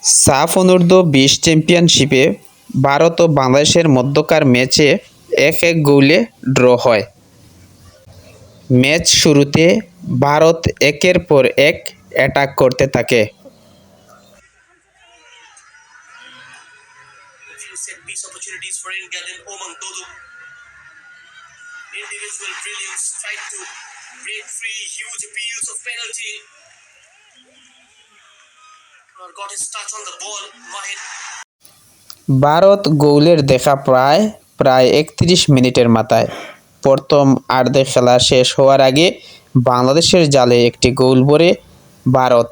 সাফ অনূর্ধ্ব-20 চ্যাম্পিয়নশিপে ভারত ও বাংলাদেশের মধ্যকার ম্যাচে ১-১ গোলে ড্র হয়। ম্যাচ শুরুতে ভারত একের পর এক অ্যাটাক করতে থাকে। ভারত গোলের দেখা প্রায় ৩১ মিনিটের মাথায়। প্রথম আর্ধে খেলা শেষ হওয়ার আগে বাংলাদেশের জালে একটি গোল ভরে ভারত।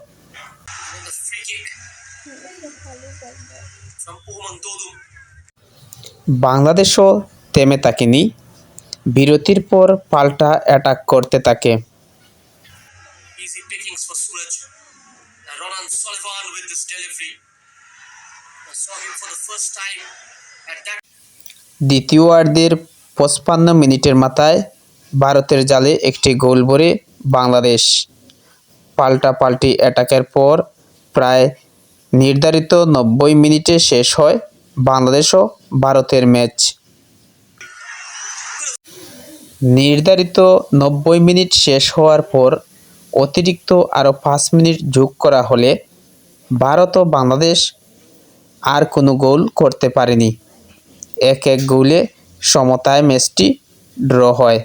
বাংলাদেশও থেমে থাকেনি, বিরতির পর পাল্টা অ্যাটাক করতে থাকে। দ্বিতীয়ার্ধের ৫৫ মিনিটের মাথায় ভারতের জালে একটি গোল ভরে বাংলাদেশ। পাল্টাপাল্টি অ্যাটাকের পর প্রায় নির্ধারিত ৯০ মিনিটে শেষ হয় বাংলাদেশ ও ভারতের ম্যাচ। নির্ধারিত ৯০ মিনিট শেষ হওয়ার পর অতিরিক্ত আরও ৫ মিনিট যোগ করা হলে ভারত ও বাংলাদেশ আর কোনো গোল করতে পারেনি। ১-১ গোলে সমতায় ম্যাচটি ড্র হয়।